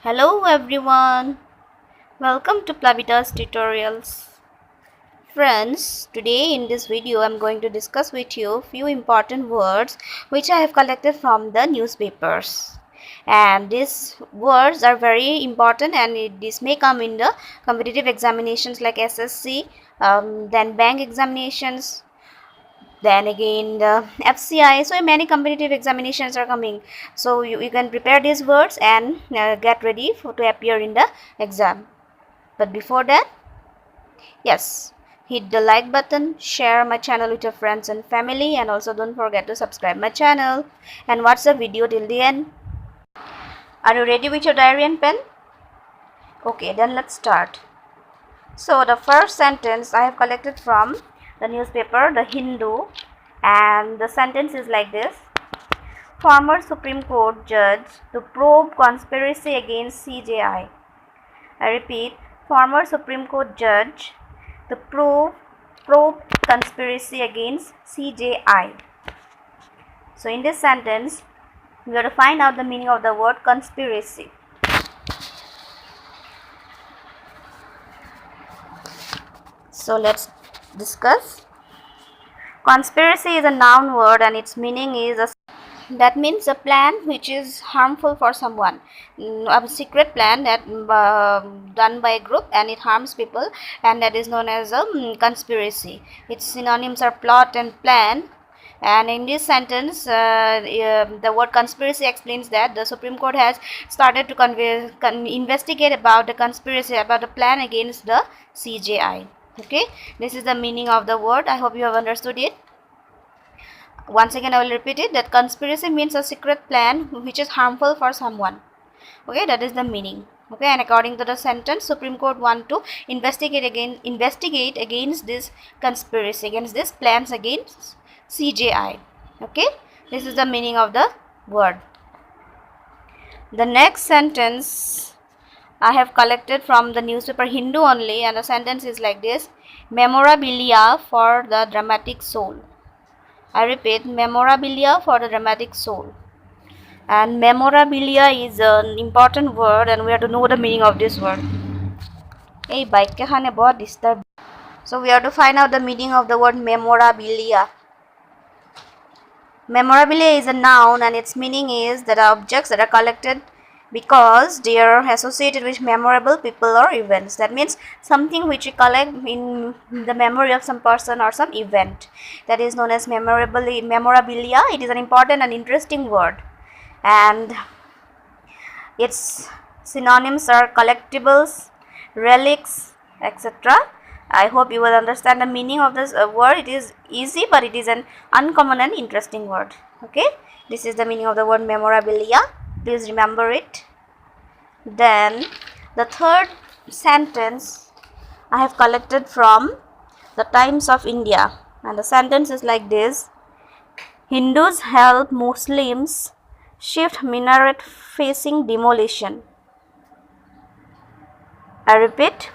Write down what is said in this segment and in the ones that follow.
Hello everyone, welcome to Plavita's tutorials. Friends, today in this video I am going to discuss with you few important words which I have collected from the newspapers. And these words are very important and this may come in the competitive examinations like SSC, then bank examinations, then again the FCI. So many competitive examinations are coming, so you can prepare these words and get ready to appear in the exam. But before that, yes, hit the like button, share my channel with your friends and family, and also don't forget to subscribe my channel and watch the video till the end. Are you ready with your diary and pen? Okay, then let's start. So the first sentence I have collected from the newspaper The Hindu, and the sentence is like this: former Supreme Court judge to probe conspiracy against CJI. I repeat, former Supreme Court judge to probe conspiracy against CJI. So in this sentence, we have to find out the meaning of the word conspiracy. So let's discuss. Conspiracy is a noun word and its meaning is that means a plan which is harmful for someone, a secret plan that done by a group and it harms people, and that is known as a conspiracy. Its synonyms are plot and plan. And in this sentence, the word conspiracy explains that the Supreme Court has started to investigate about the conspiracy, about the plan against the CJI. Okay, this is the meaning of the word. I hope you have understood it. Once again, I will repeat it, that conspiracy means a secret plan which is harmful for someone. Okay, that is the meaning. Okay, and according to the sentence, Supreme Court want to investigate against this conspiracy, against this plans against CJI. Okay, this is the meaning of the word. The next sentence I have collected from the newspaper Hindu only, and the sentence is like this: memorabilia for the dramatic soul. I repeat, memorabilia for the dramatic soul. And memorabilia is an important word and we have to know the meaning of this word. Hey, bike ke khane bahut disturb. So we have to find out the meaning of the word memorabilia. Memorabilia is a noun and its meaning is that objects that are collected because they are associated with memorable people or events. That means something which we collect in the memory of some person or some event. That is known as memorabilia. It is an important and interesting word, and its synonyms are collectibles, relics, etc. I hope you will understand the meaning of this word. It is easy, but it is an uncommon and interesting word. Okay, this is the meaning of the word memorabilia. Please remember it. Then the third sentence I have collected from the Times of India, and the sentence is like this: Hindus help Muslims shift minaret facing demolition. I repeat,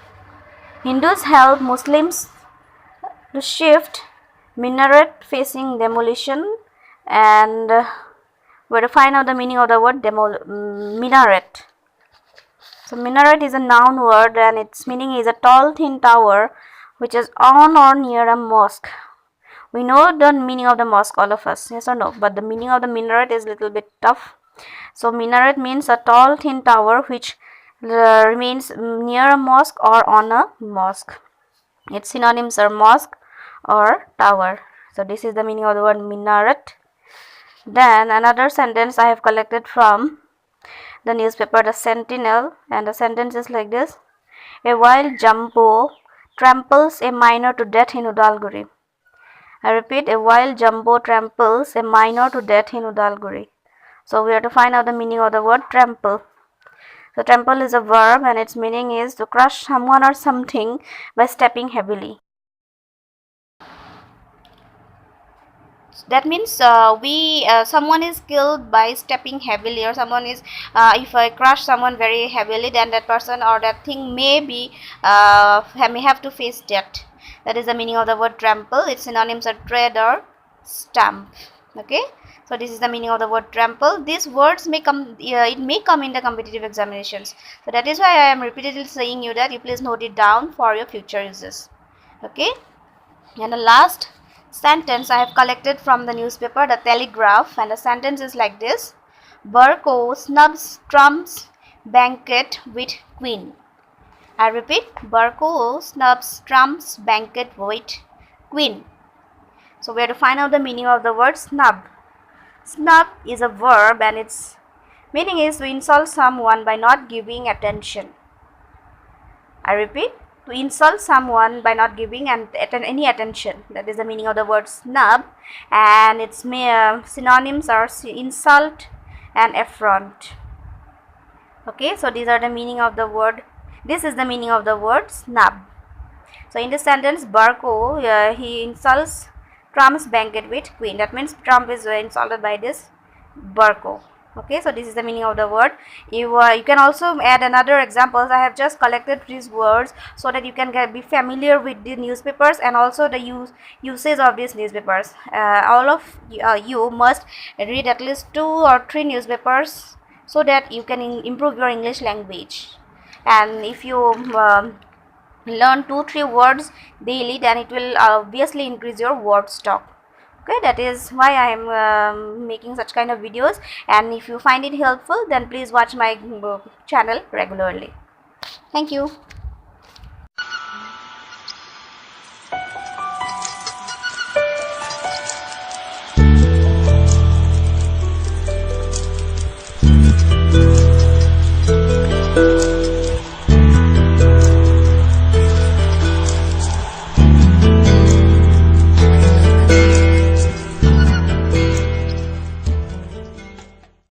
Hindus help Muslims to shift minaret facing demolition, and we're to find out the meaning of the word minaret. So minaret is a noun word and its meaning is a tall thin tower which is on or near a mosque. We know the meaning of the mosque, all of us, yes or no? But the meaning of the minaret is a little bit tough. So minaret means a tall thin tower which remains near a mosque or on a mosque. Its synonyms are mosque or tower. So this is the meaning of the word minaret. Then another sentence I have collected from the newspaper The Sentinel, and the sentence is like this: a wild jumbo tramples a minor to death in Udalguri. I repeat, a wild jumbo tramples a minor to death in Udalguri. So we have to find out the meaning of the word trample. So trample is a verb and its meaning is to crush someone or something by stepping heavily. That means someone is killed by stepping heavily, or someone is if I crush someone very heavily, then that person or that thing may have to face death. That is the meaning of the word trample. Its synonyms are tread or stamp. Okay, So this is the meaning of the word trample. These words may come, it may come in the competitive examinations. So that is why I am repeatedly saying you that you please note it down for your future uses. Okay. And the last sentence I have collected from the newspaper, The Telegraph, and the sentence is like this: Barco snubs Trump's banquet with Queen. I repeat, Barco snubs Trump's banquet with Queen. So we have to find out the meaning of the word snub. Snub is a verb and its meaning is to insult someone by not giving attention. I repeat, to insult someone by not giving any attention. That is the meaning of the word snub, and its synonyms are insult and affront. Okay, so these are the meaning of the word. This is the meaning of the word snub. So in this sentence, Barco he insults Trump's banquet with Queen. That means Trump is insulted by this Barco. Okay, so this is the meaning of the word. You can also add another examples. I have just collected these words so that you can be familiar with the newspapers and also the usage of these newspapers. All of you must read at least 2 or 3 newspapers so that you can improve your English language. And if you learn 2-3 words daily, then it will obviously increase your word stock. Okay, that is why I am making such kind of videos, and if you find it helpful, then please watch my channel regularly. Thank you.